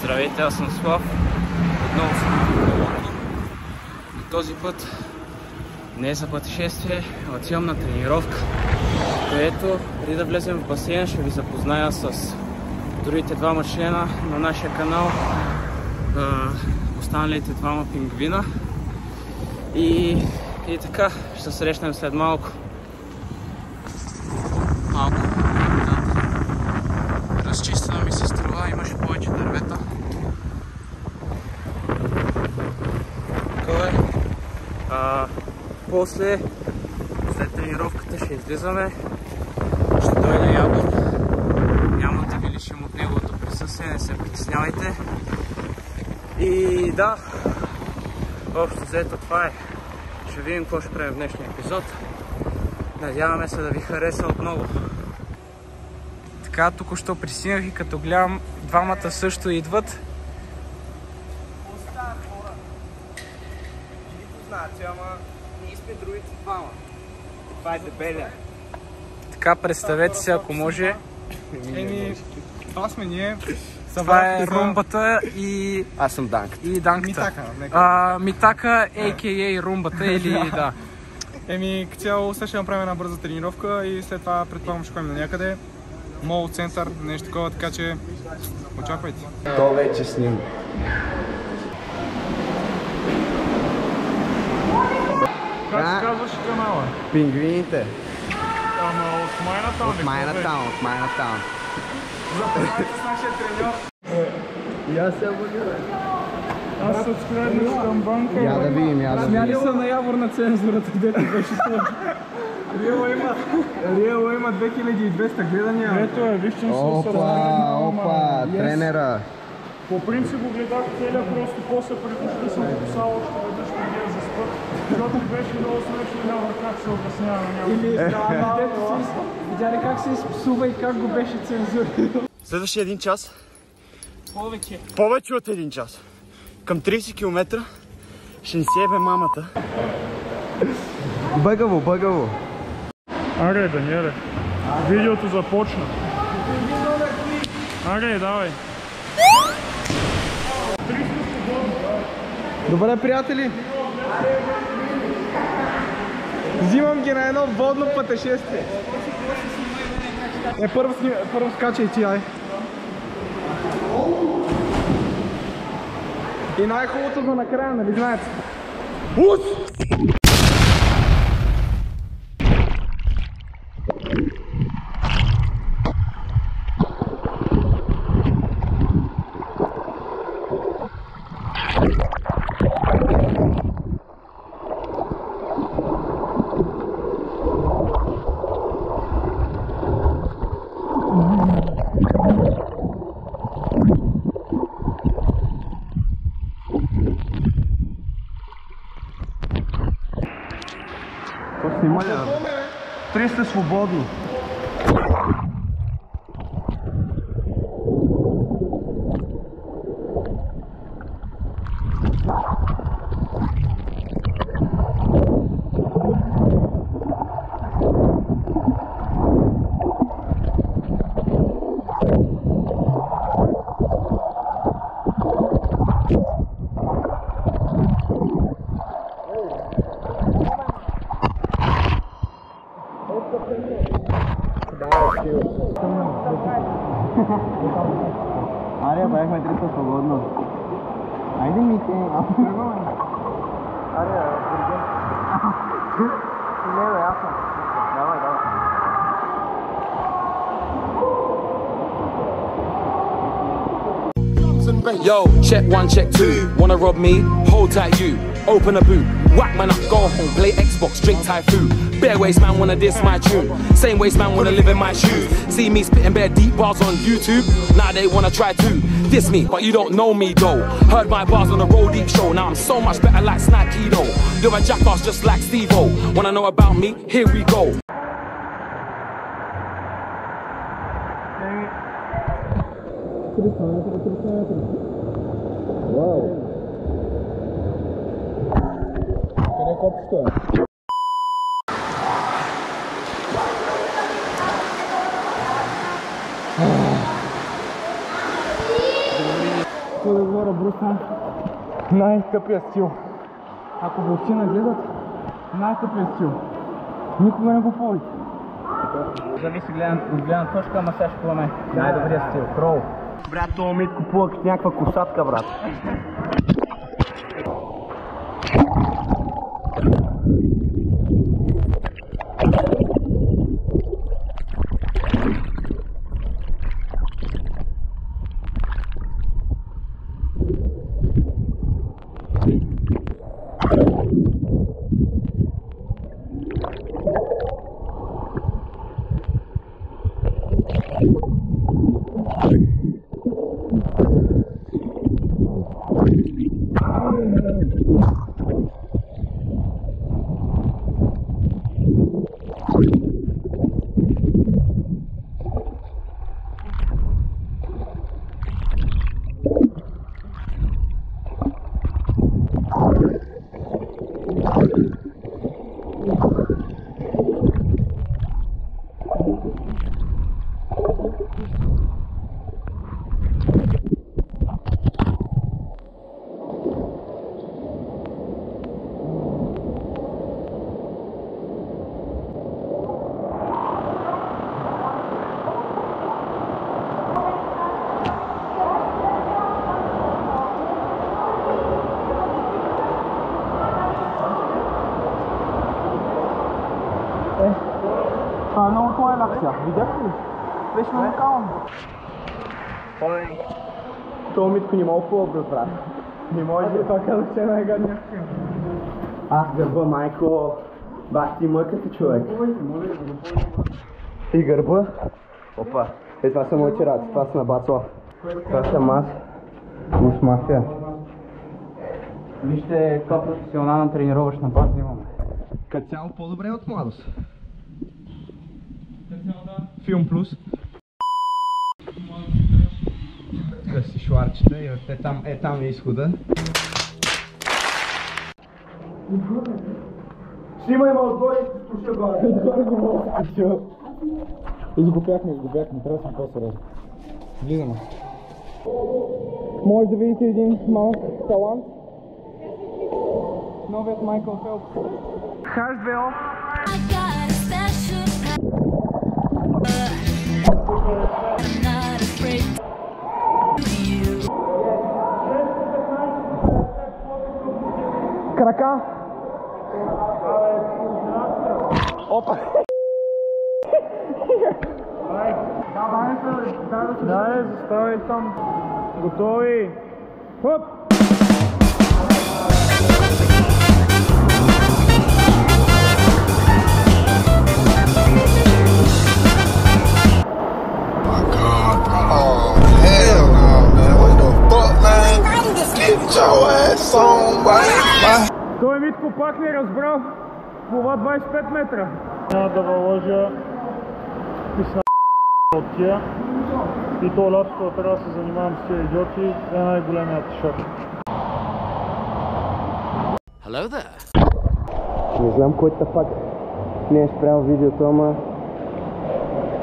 Здравейте, аз съм Слав. Отново съм в Лондон. И този път не е за пътешествие, а отивам на тренировка, където преди да влезем в басейна ще ви запозная с другите двама члена на нашия канал, останалите двама пингвина. И така, ще се срещнем след малко. Разчистена ми се струва, имаше повече дървета. Такова е. След тренировката ще излизаме. Ще дойде Ябор. Няма да ви лишим от неговото присъствие, не се притеснявайте. И да, общо взето това е. Ще видим какво ще правим в днешния епизод. Надяваме се да ви хареса отново. Така, току-що пристигнах и като гледам, двамата също идват. Остава хора. Не познати, ама ние сме другите двама. Това е дебеля. Така, представете се, ако може. Това сме ние. Това е Румбата и... Аз съм Данката. И Данката. Митака, a.k.a. Румбата или да. Като цяло ще направим една бърза тренировка и след това предполагам ще ходим на някъде. Мол център, нещо такова, така че очаквайте. То вече снимам. Как се казваш канала? Пингвините. Ама от Майнатаун. От Майнатаун. Запознайте с нашия треньор. И аз се абонирам. Аз събскрайбнах към банка. Я да видим, Смяли са на Явор на цензурата, където беше това. Риело има 2200 гледания. Ето е, вижте се. Опа, тренера. По принцип го гледах целия, просто после предпочитам съм пописал още веднъж преди за спът. Защото беше много смешно, няма как се обяснява на някой. Видя ли как се изпсува и как го беше цензурирал? Следващия един час. Повече. Повече от един час. Към 30 км ще ни себе мамата. Бъгаво. Аре, Даниеле. Видеото започна. Аре, давай. Добре, приятели! Взимам ги на едно водно пътешествие. Първо скачай ти, ай. И най-хубавото за накрая, нали знаете? Ус! Снимай, 300 свободно. Аре, бяхме 300 свободно. Айде, Мите. Аре, не, бе, аз съм. Давай. Yo, check 1, check 2. Wanna rob me? Hold tight, you. Open a boot. Whack man up, go home, play Xbox, drink Typhoon. Bare waist man wanna diss my tune. Same waist man wanna live in my shoes. See me spitting bare deep bars on YouTube. Now they wanna try to diss me, but you don't know me though. Heard my bars on the Roll Deep show. Now I'm so much better like Snacky though. You're a jackass just like Steve-O. Wanna know about me? Here we go. Къде копчето е? Какво да говоря, Бруса? Най-тъпия стил. Ако въобще гледат, най-тъпия стил. Никога не го полите. Зависи гледна точка, ама сега ще пламе. Най-добрият стил. Кроу. Брат, това Митко пула като някаква косатка, брат. Това е много хубава акция. Видяхте ли? Беше уникално. Това Митко не мога хубаво, брат. Не може. Това казах, че е най-гадният филм. Аз гърба, майко. Бах ти мъката, човек. И гърба. Опа. Това са моите раци. Това са на Бацлав. Това съм аз. Ус мафия. Вижте каква професионална тренировъчна база имаме. Като цяло по-добре от младост. Филм плюс. Да си шварчета и там е изхода. Снимай ме отбори и се спуша горе. Изгубяхме, трябва да сме по-сериозни. Влизаме. Може да видите един малък талант. Новият Майкъл Фелпс. H2O. Крака. Опа. Дай, заставай там. Готови. Хоп! Той Митко пак не разбрал. Плува 25 метра. Няма да въложа писна от тия. И то лятото трябва да се занимавам с тия идиоти. Е най-големият шок. Не знам кой пак не е спрял видеото, ама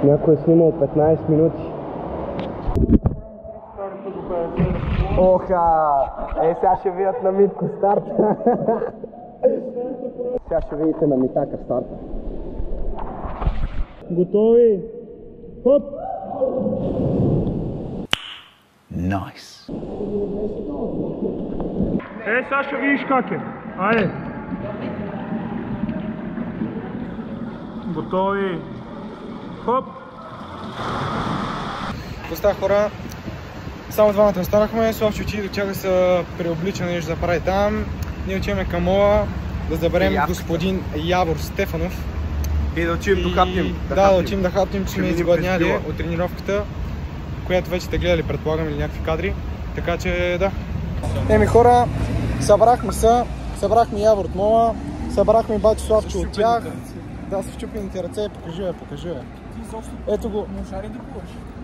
някой е снимал 15 минути. Оха! Сега ще видят на Митко старт. Сега ще видите на Митака старта. Готови? Хоп! Nice. Сега ще видиш как е. Айде! Готови? Хоп! Доста хора. Само двамата останахме. Славчо отиде до чака се преоблича нещо да прави там. Ние отиваме към мола да заберем господин Явор Стефанов. И да учим да хапнем. Да отидем да хапнем, че сме изгладняли от тренировката, която вече сте гледали, предполагам, или някакви кадри. Така че да. Еми хора, събрахме Явор от мола, събрахме бати Славчо от тях. Да, с вчупените ръце, покажи я. Ето го.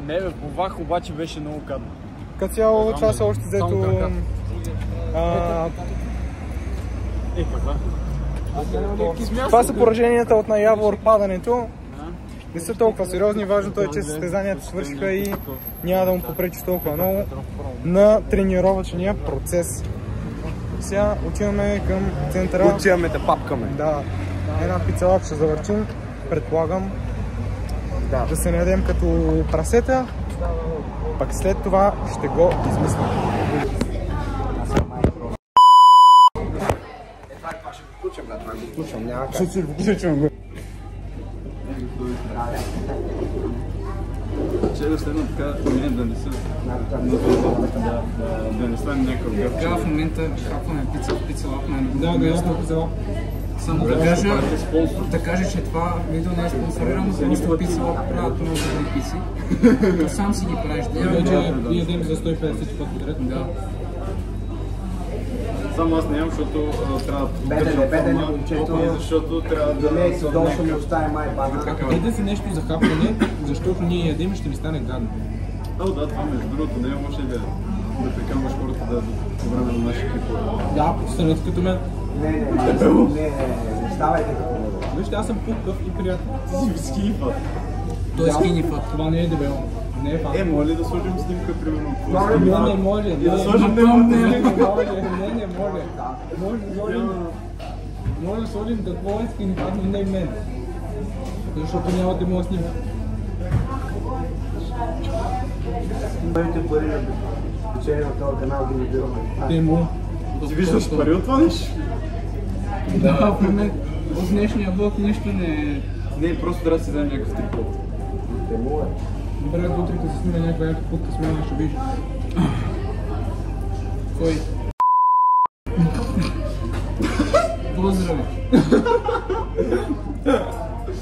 Не бе, повах, обаче беше много гадно. Като цяло това са още взето... Това са пораженията от на Явор падането. не са толкова сериозни. Важното е, че състезанията свършиха и няма да му попречи толкова много на тренировъчния процес. Сега отиваме към центъра. Отиваме да папкаме. Да, една пицелак ще завърчим, предполагам. Да се наядем като прасета, пък след това ще го измислим. Вчера следно така, да не са да не стане някакъв гърче. Така в момента хапваме пица лап на Да, само да кажа, че това видео не е спонсорирано, защото пица лап правят много добри пици. Сам си ги правиш. вече ядем за 150 път подред. Да. Само аз не ям, защото трябва да Беден момчето. защото трябва да Не, си долу ми остави май бана. Еде си нещо за хапване, защото ние ядем и ще ми стане гадно. Да, това между другото не е лоша идея. Да приканваш хората да по време на нашия клип. Да, станете като мен. Не, ставайте като него. Вижте, аз съм пукав и приятел. Ти си скифа. Той е скини фът. Това не е дебело. Не е факт. Моля ли да сложим снимка, примерно? Не може. Да сложим не може. Може да сложим какво е скини факт, но не мен. Защото няма да мога снимка. Моите пари на печели на този канал ги набираме. Те му. Ти виждаш пари от това нещо? Да, в момент от днешния влог нищо не е... Не, просто трябва да си вземем някакъв трипод. Те му е. Добре, утре да се снима някаква яка путка с мен, ще виж. Кой? Поздрави!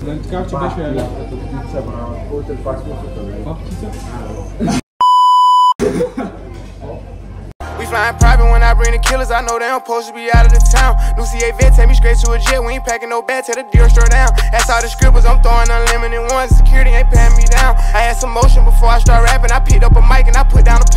Нали така, че беше яка? Утре пак смисълта. Папчица? We flying private when I bring the killers, I know they don't supposed to be out of the town. New CA vet, take me straight to a jet, we ain't packing no bag, tell the deal straight down. That's all the scribbles, I'm throwing unlimited ones, security ain't patting me down. I had some motion before I start rapping, I picked up a mic and I put down a pound.